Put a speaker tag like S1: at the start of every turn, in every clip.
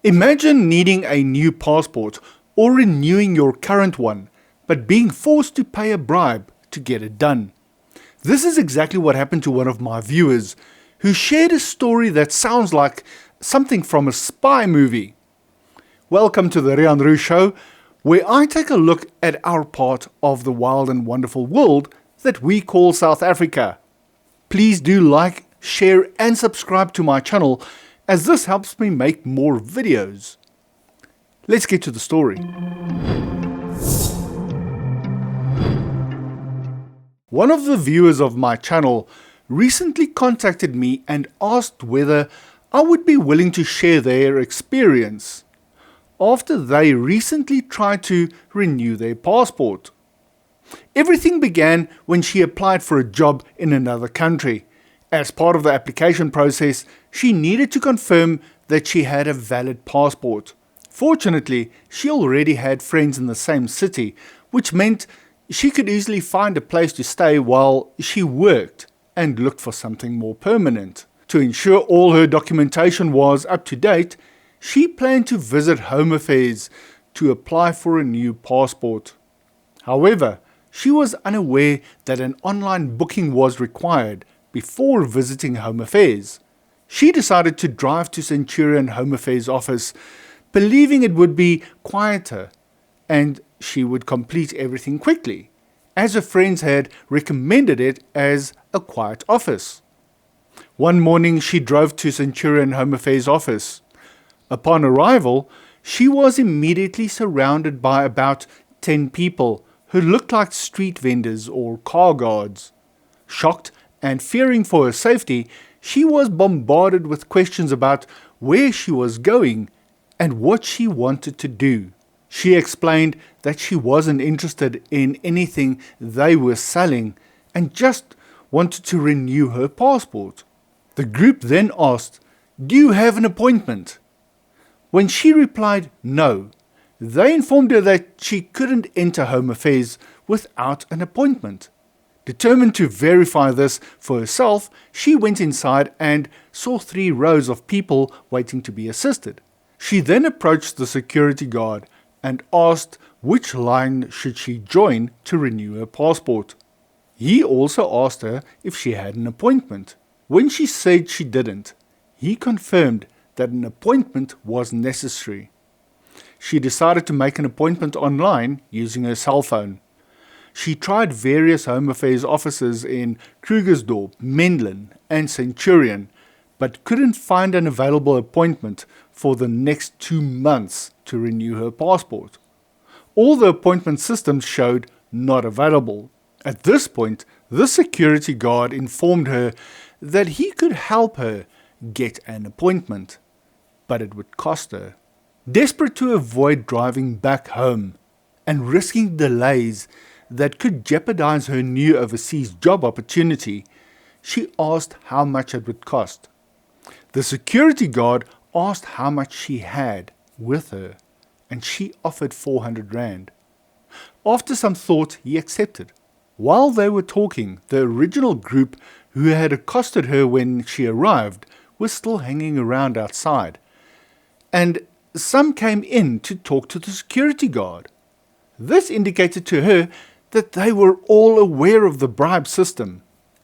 S1: Imagine needing a new passport or renewing your current one, but being forced to pay a bribe to get it done. This is exactly what happened to one of my viewers, who shared a story that sounds like something from a spy movie. Welcome to the Riaan Roux Show, where I take a look at our part of the wild and wonderful world that we call South Africa. Please do like, share and subscribe to my channel, as this helps me make more videos. Let's get to the story. One of the viewers of my channel recently contacted me and asked whether I would be willing to share their experience after they recently tried to renew their passport. Everything began when she applied for a job in another country. As part of the application process, she needed to confirm that she had a valid passport. Fortunately, she already had friends in the same city, which meant she could easily find a place to stay while she worked and looked for something more permanent. To ensure all her documentation was up to date, she planned to visit Home Affairs to apply for a new passport. However, she was unaware that an online booking was required before visiting Home Affairs. She decided to drive to Centurion Home Affairs office, believing it would be quieter and she would complete everything quickly, as her friends had recommended it as a quiet office. One morning she drove to Centurion Home Affairs office. Upon arrival, she was immediately surrounded by about 10 people who looked like street vendors or car guards. Shocked and fearing for her safety, she was bombarded with questions about where she was going and what she wanted to do. She explained that she wasn't interested in anything they were selling and just wanted to renew her passport. The group then asked, "Do you have an appointment?" When she replied no, they informed her that she couldn't enter Home Affairs without an appointment. Determined to verify this for herself, she went inside and saw 3 rows of people waiting to be assisted. She then approached the security guard and asked which line should she join to renew her passport. He also asked her if she had an appointment. When she said she didn't, he confirmed that an appointment was necessary. She decided to make an appointment online using her cell phone. She tried various Home Affairs offices in Krugersdorp, Menlyn and Centurion, but couldn't find an available appointment for the next 2 months to renew her passport. All the appointment systems showed not available. At this point, the security guard informed her that he could help her get an appointment, but it would cost her. Desperate to avoid driving back home and risking delays that could jeopardize her new overseas job opportunity, she asked how much it would cost. The security guard asked how much she had with her, and she offered 400 rand. After some thought, he accepted. While they were talking, the original group who had accosted her when she arrived was still hanging around outside, and some came in to talk to the security guard. This indicated to her that they were all aware of the bribe system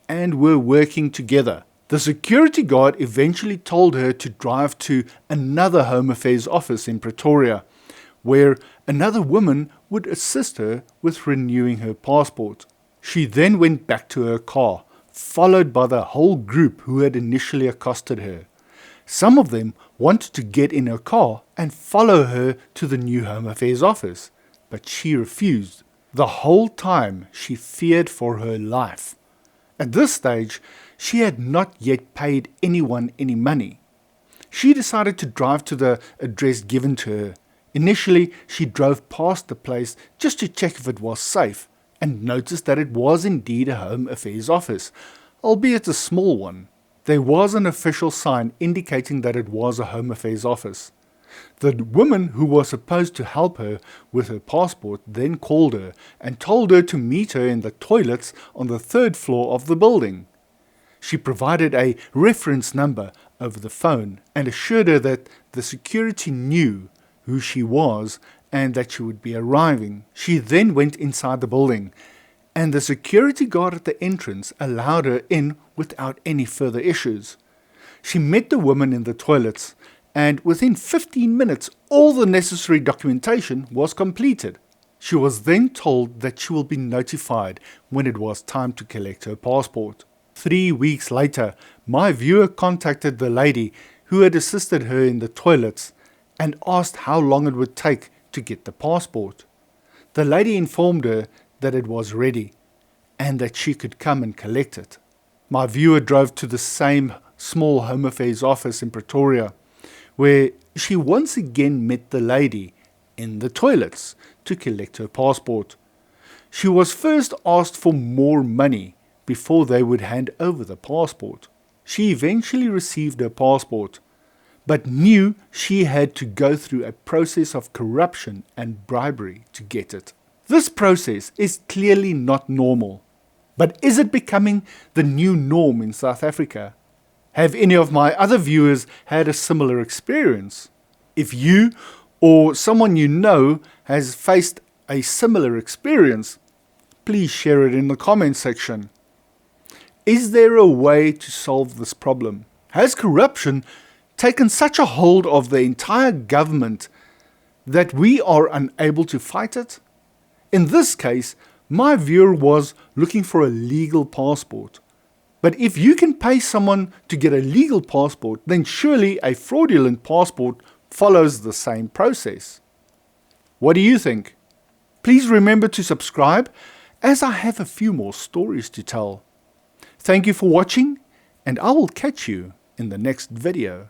S1: and were working together. The security guard eventually told her to drive to another Home Affairs office in Pretoria, where another woman would assist her with renewing her passport. She then went back to her car, followed by the whole group who had initially accosted her. Some of them wanted to get in her car and follow her to the new Home Affairs office, but she refused. The whole time she feared for her life. At this stage, she had not yet paid anyone any money. She decided to drive to the address given to her. Initially, she drove past the place just to check if it was safe, and noticed that it was indeed a Home Affairs office, albeit a small one. There was an official sign indicating that it was a Home Affairs office. The woman who was supposed to help her with her passport then called her and told her to meet her in the toilets on the 3rd floor of the building. She provided a reference number over the phone and assured her that the security knew who she was and that she would be arriving. She then went inside the building, and the security guard at the entrance allowed her in without any further issues. She met the woman in the toilets, and within 15 minutes all the necessary documentation was completed. She was then told that she will be notified when it was time to collect her passport. 3 weeks later, my viewer contacted the lady who had assisted her in the toilets and asked how long it would take to get the passport. The lady informed her that it was ready and that she could come and collect it. My viewer drove to the same small Home Affairs office in Pretoria, where she once again met the lady in the toilets to collect her passport. She was first asked for more money before they would hand over the passport. She eventually received her passport, but knew she had to go through a process of corruption and bribery to get it. This process is clearly not normal, but is it becoming the new norm in South Africa? Have any of my other viewers had a similar experience? If you or someone you know has faced a similar experience, please share it in the comment section. Is there a way to solve this problem? Has corruption taken such a hold of the entire government that we are unable to fight it? In this case, my viewer was looking for a legal passport. But if you can pay someone to get a legal passport, then surely a fraudulent passport follows the same process. What do you think? Please remember to subscribe, as I have a few more stories to tell. Thank you for watching, and I will catch you in the next video.